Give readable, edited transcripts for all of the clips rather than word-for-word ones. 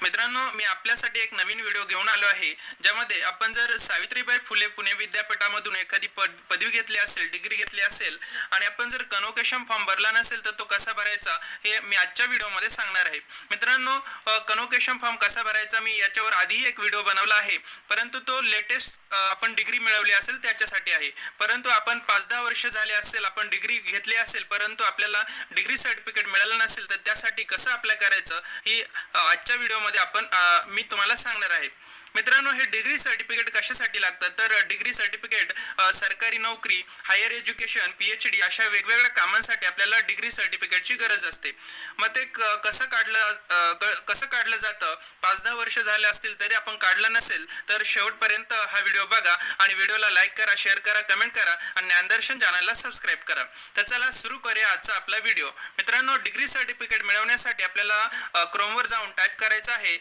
मित्रांनो, मी आपल्यासाठी एक नवीन व्हिडिओ घेऊन आलो आहे, ज्यामध्ये आपण जर सावित्रीबाई फुले पुणे विद्यापीठामधून एखादी पदवी घेतली असेल, डिग्री घेतली असेल आणि आपण जर कन्व्होकेशन फॉर्म भरला नसेल तर तो कसा भरायचा हे मी आजच्या व्हिडिओमध्ये सांगणार आहे. मित्रांनो, कन्व्होकेशन फॉर्म कसा भरायचा मी याच्यावर आधी एक व्हिडिओ बनवला आहे, परंतु तो लेटेस्ट आपण डिग्री मिळवली असेल त्याच्यासाठी आहे. परंतु आपण 5-10 वर्ष झाले असेल, आपण डिग्री घेतली असेल, परंतु आपल्याला डिग्री सर्टिफिकेट मिळालं नसेल, तर त्यासाठी कसं अप्लाय करायचं ही आजच्या व्हिडिओमध्ये मी तुम्हाला सांगणार आहे. मित्रांनो, हे डिग्री सर्टिफिकेट कशासाठी लागतं तर डिग्री सर्टिफिकेट सरकारी नोकरी, हायर एज्युकेशन, PhD अशा वेगवेगळ्या कामांसाठी आपल्याला डिग्री सर्टिफिकेटची गरज असते. मग ते कसं काढलं जातं, 5-10 वर्ष झाले असतील तरी आपण काढलं नसेल तर शेवटपर्यंत हा व्हिडिओ बघा आणि व्हिडिओला लाईक करा, शेअर करा, कमेंट करा आणि ज्ञानदर्शन चॅनलला सबस्क्राईब करा. तर चला सुरू करूया आजचा आपला व्हिडिओ. मित्रांनो, डिग्री सर्टिफिकेट मिळवण्यासाठी आपल्याला क्रोमवर जाऊन टाईप करायचं आहे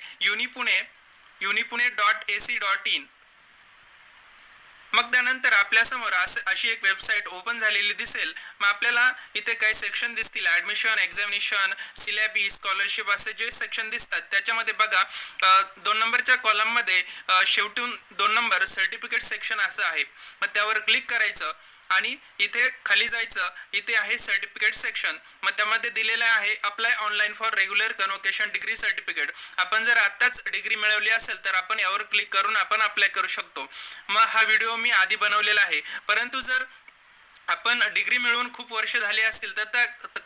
unipune.ac.in. मग त्यानंतर आपल्यासमोर अशी एक वेबसाईट ओपन झालेली दिसेल. मग आपल्याला इथे काही सेक्शन दिसतील, ॲडमिशन, एक्झामिनेशन, सिलेबस, स्कॉलरशिप असे जे सेक्शन दिसतात त्याच्यामध्ये बघा 2 नंबरच्या कॉलममध्ये शेवटून 2 नंबर सर्टिफिकेट सेक्शन असं आहे. मग त्यावर क्लिक करायचं आणि इथे खाली जायचं. इथे आहे सर्टिफिकेट सेक्शन. मग त्यामध्ये दिलेलं आहे apply online for regular convocation degree certificate. आपण जर आत्ताच डिग्री मिळवली असेल तर आपण यावर क्लिक करून आपण अप्लाय करू शकतो. मग हा व्हिडिओ मी आधी बनवलेला आहे, परंतु जर आपण डिग्री मिळवून खूप वर्ष झाली असतील तर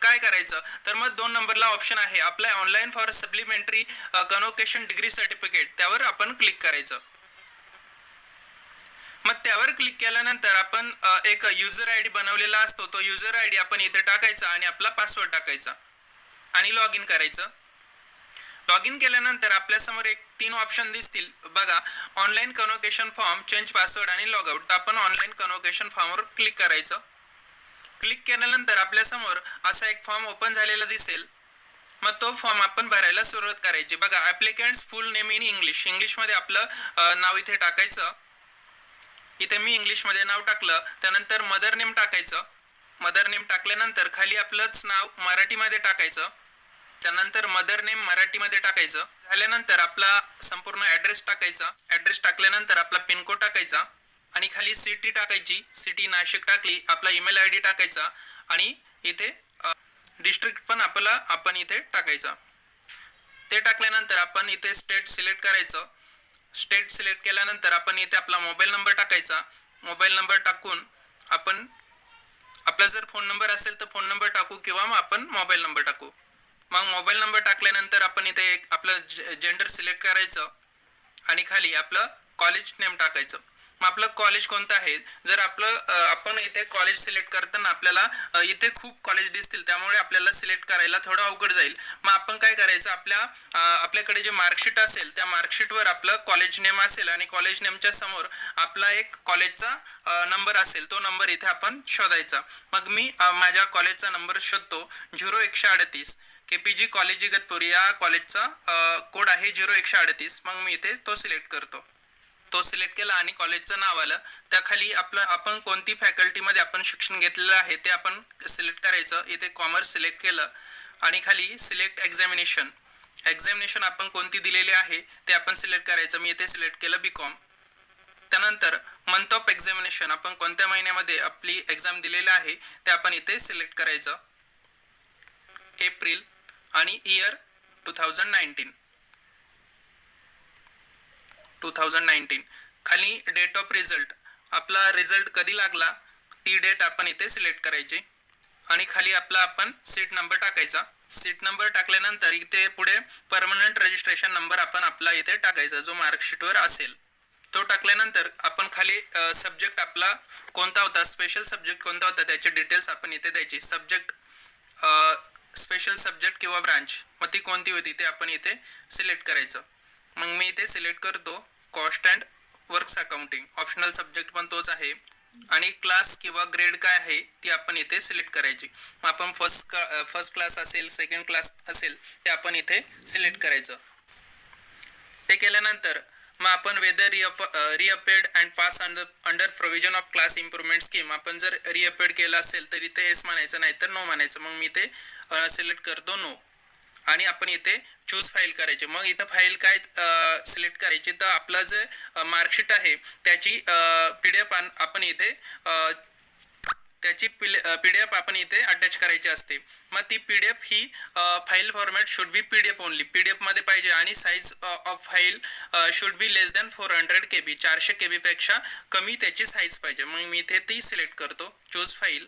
काय करायचं तर मग 2 नंबरला ऑप्शन आहे apply online for supplementary convocation degree certificate. त्यावर आपण क्लिक करायचं. मग त्यावर क्लिक केल्यानंतर आपण एक युजर आय डी बनवलेला असतो. तो युजर आय डी आपण इथे टाकायचा आणि आपला पासवर्ड टाकायचा आणि लॉग इन करायचं. लॉग इन केल्यानंतर आपल्यासमोर एक 3 ऑप्शन दिसतील बघा, ऑनलाईन कन्व्होकेशन फॉर्म, चेंज पासवर्ड आणि लॉग आउट. तर आपण ऑनलाईन कन्व्होकेशन फॉर्मवर क्लिक करायचं. क्लिक केल्यानंतर आपल्यासमोर असा एक फॉर्म ओपन झालेला दिसेल. मग तो फॉर्म आपण भरायला सुरुवात करायची. बघा, ॲप्लिकंट्स फुल नेम इन इंग्लिशमध्ये आपलं नाव इथे टाकायचं. इथे मी इंग्लिशमध्ये नाव टाकलं. त्यानंतर मदर नेम टाकायचं. मदर नेम टाकल्यानंतर खाली आपलंच नाव मराठीमध्ये टाकायचं. त्यानंतर मदर नेम मराठीमध्ये टाकायचं. झाल्यानंतर आपला संपूर्ण ॲड्रेस टाकायचा. ॲड्रेस टाकल्यानंतर आपला पिनकोड टाकायचा आणि खाली सिटी टाकायची. सिटी नाशिक टाकली. आपला ईमेल ID टाकायचा आणि इथे डिस्ट्रिक्ट पण आपण इथे टाकायचा. ते टाकल्यानंतर आपण इथे स्टेट सिलेक्ट करायचं. स्टेट सिलेक्ट केल्यानंतर आपण इथे आपला मोबाईल नंबर टाकायचा. मोबाईल नंबर टाकून आपण आपला जर फोन नंबर असेल तर फोन नंबर टाकू किंवा मग आपण मोबाईल नंबर टाकू. मग मोबाईल नंबर टाकल्यानंतर आपण इथे आपलं जेंडर सिलेक्ट करायचं आणि खाली आपलं कॉलेज नेम टाकायचं. मग आपलं कॉलेज कोणतं आहे, जर आपण इथे कॉलेज सिलेक्ट करताना आपल्याला इथे खूप कॉलेज दिसतील, त्यामुळे आपल्याला सिलेक्ट करायला थोडं अवघड जाईल. मग आपण काय करायचं, आपल्याकडे जे मार्कशीट असेल त्या मार्कशीटवर आपलं कॉलेज नेम असेल आणि कॉलेज नेमच्या समोर आपला एक कॉलेजचा नंबर असेल. तो नंबर इथे आपण शोधायचा. मग मी माझ्या कॉलेजचा नंबर शोधतो 0138. KPG कॉलेज इगतपुरी या कॉलेजचा कोड आहे 0138. मग मी इथे तो सिलेक्ट करतो. तो सिलेक्ट केला आणि कॉलेजचं नाव आलं. त्याखाली आपण कोणती फॅकल्टीमध्ये आपण शिक्षण घेतलेलं आहे ते आपण सिलेक्ट करायचं. इथे कॉमर्स सिलेक्ट केलं आणि खाली सिलेक्ट एक्झामिनेशन आपण कोणती दिलेली आहे ते आपण सिलेक्ट करायचं. मी इथे सिलेक्ट केलं BCom. त्यानंतर मंथ ऑफ एक्झामिनेशन, आपण कोणत्या महिन्यामध्ये आपली एक्झाम दिलेली आहे ते आपण इथे सिलेक्ट करायचं. एप्रिल आणि इयर 2019. खाली डेट ऑफ रिझल्ट, आपला रिझल्ट कधी लागला ती डेट आपण इथे सिलेक्ट करायची आणि खाली आपण सीट नंबर टाकायचा. सीट नंबर टाकल्यानंतर इथे पुढे परमनंट रजिस्ट्रेशन नंबर आपण आपला इथे टाकायचा जो मार्कशीटवर असेल. तो टाकल्यानंतर आपण खाली सब्जेक्ट आपला कोणता होता, स्पेशल सब्जेक्ट कोणता होता त्याचे डिटेल्स आपण इथे द्यायची. सब्जेक्ट, स्पेशल सब्जेक्ट किंवा ब्रांच, मग ती कोणती होती ते आपण इथे सिलेक्ट करायचं. मग मी इथे सिलेक्ट करतो cost and works accounting. Optional subject पण तोच आहे आणि क्लास किंवा ग्रेड काय आहे ती आपण इथे सिलेक्ट करायची. मग आपण फर्स्ट क्लास असेल, सेकंड क्लास असेल ते आपण इथे सिलेक्ट करायचं. ते केल्यानंतर मग आपण whether reappeared and pass under provision of class improvement scheme, आपण जर रिअपेड केलं असेल तर इथे येस म्हणायचं, नाही तर नो म्हणायचं. मग मी इथे सिलेक्ट करतो नो आणि आपण इथे चूज फाईल करायची. मग इथं फाईल काय सिलेक्ट करायची, तर आपलं जे मार्कशीट आहे त्याची PDF आपण इथे त्याची PDF आपण इथे अटॅच करायची असते. मग ती PDF he file format should be PDF only, PDF मध्ये पाहिजे आणि size of file should be less than 400 KB, 400 KB पेक्षा कमी त्याची साईज पाहिजे. मग मी इथे ती सिलेक्ट करतो, चूज फाईल.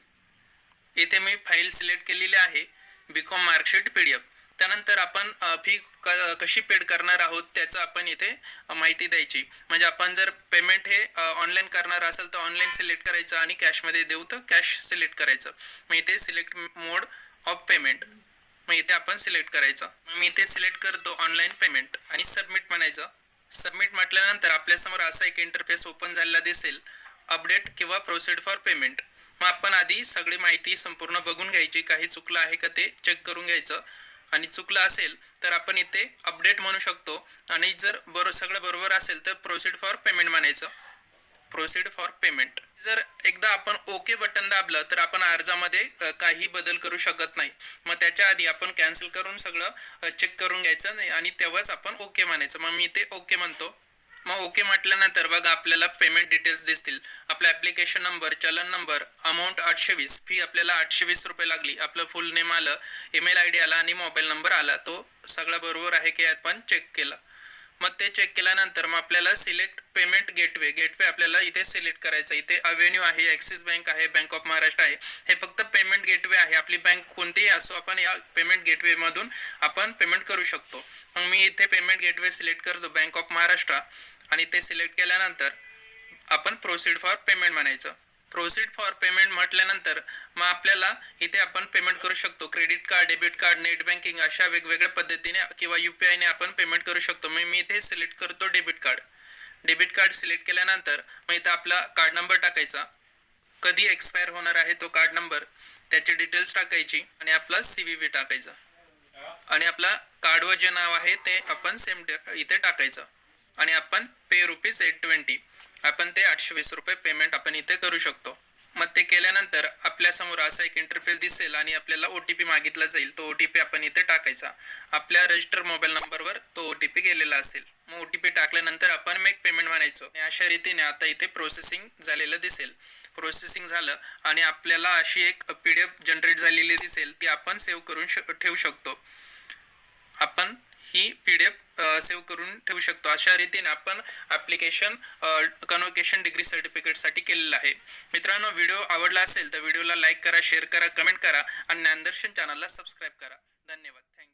इथे मी फाईल सिलेक्ट केलेली आहे, BCom मार्कशीट PDF. त्यानंतर आपण फी कशी पेड करणार आहोत त्याचं आपण इथे माहिती द्यायची. म्हणजे आपण जर पेमेंट हे ऑनलाईन करणार असेल तर ऑनलाईन सिलेक्ट करायचं आणि कॅशमध्ये देऊ तर कॅश सिलेक्ट करायचं. मग इथे सिलेक्ट मोड ऑफ पेमेंट, मग इथे आपण सिलेक्ट करायचं. मग मी इथे सिलेक्ट करतो ऑनलाईन पेमेंट आणि सबमिट म्हणायचं. सबमिट म्हटल्यानंतर आपल्यासमोर असा एक इंटरफेस ओपन झालेला दिसेल, अपडेट किंवा प्रोसीड फॉर पेमेंट. मग आपण आधी सगळी माहिती संपूर्ण बघून घ्यायची, काही चुकलं आहे का ते चेक करून घ्यायचं आणि चुकलं असेल तर आपण इथे अपडेट म्हणू शकतो आणि जर सगळं बरोबर असेल तर प्रोसीड फॉर पेमेंट म्हणायचं. Proceed for payment. जर एकदा आपण ओके बटन दाबलं तर आपण अर्जामध्ये काही बदल करू शकत नाही. मग त्याच्या आधी आपण कॅन्सल करून सगळं चेक करून घ्यायचं आणि तेव्हाच आपण ओके म्हणायचं. मग मी इथे ओके म्हणतो. मग ओके म्हटल्यानंतर बघा आपल्याला पेमेंट डिटेल्स दिसतील. आपला ॲप्लिकेशन नंबर, चलन नंबर, अमाऊंट 820, फी आपल्याला 820 रुपये लागली, आपलं फुल नेम आलं, ईमेल ID आला आणि मोबाईल नंबर आला. तो सगळा बरोबर आहे की आपण चेक केला. मग ते चेक केल्यानंतर मग आपल्याला सिलेक्ट पेमेंट गेटवे आपल्याला इथे सिलेक्ट करायचं. इथे अवेन्यू आहे, ॲक्सिस बँक आहे, बँक ऑफ महाराष्ट्र आहे. हे फक्त पेमेंट गेटवे आहे. आपली बँक कोणतीही असो आपण या पेमेंट गेटवे मधून आपण पेमेंट करू शकतो. मग मी इथे पेमेंट गेटवे सिलेक्ट करतो, बँक ऑफ महाराष्ट्र, आणि ते सिलेक्ट केल्यानंतर आपण प्रोसीड फॉर पेमेंट म्हणायचं. प्रोसीड फॉर पेमेंट म्हटल्यानंतर मग आपल्याला इथे आपण पेमेंट करू शकतो. Credit card, debit card, net banking अशा वेगवेगळ्या पद्धतीने किंवा UPI ने आपण पेमेंट करू शकतो. मी इथे सिलेक्ट करतो debit card. Debit card select केल्यानंतर मग इथे आपला कार्ड नंबर टाकायचा, कधी एक्सपायर होणार आहे तो कार्ड नंबर, त्याची डिटेल्स टाकायची आणि आपला CVV टाकायचा आणि आपला कार्डवर जे नाव आहे ते आपण सेम इथे टाकायचं आणि आपण पे ₹820, आपण ते 820 रुपये पेमेंट आपण इथे करू शकतो. मग ते केल्यानंतर आपल्यासमोर असा एक इंटरफेस दिसेल आणि आपल्याला OTP मागितला जाईल. तो OTP आपण इथे टाकायचा. आपल्या रजिस्टर मोबाईल नंबरवर तो OTP गेलेला असेल. मग OTP टाकल्यानंतर आपण मेक पेमेंट म्हणायचं. आणि अशा रीतीने आता इथे प्रोसेसिंग झालेलं दिसेल. प्रोसेसिंग झालं आणि आपल्याला अशी एक PDF जनरेट झालेली दिसेल, ती आपण सेव्ह करून ठेवू शकतो. आपण ही PDF सेव्ह करून ठेवू शकतो. अशा रीतीने आपण ॲप्लिकेशन कन्व्होकेशन डिग्री सर्टिफिकेटसाठी केलेलं आहे. मित्रांनो, व्हिडिओ आवडला असेल तर व्हिडिओला लाईक करा, शेअर करा, कमेंट करा आणि ज्ञानदर्शन चॅनलला सबस्क्राईब करा. धन्यवाद. थँक्यू.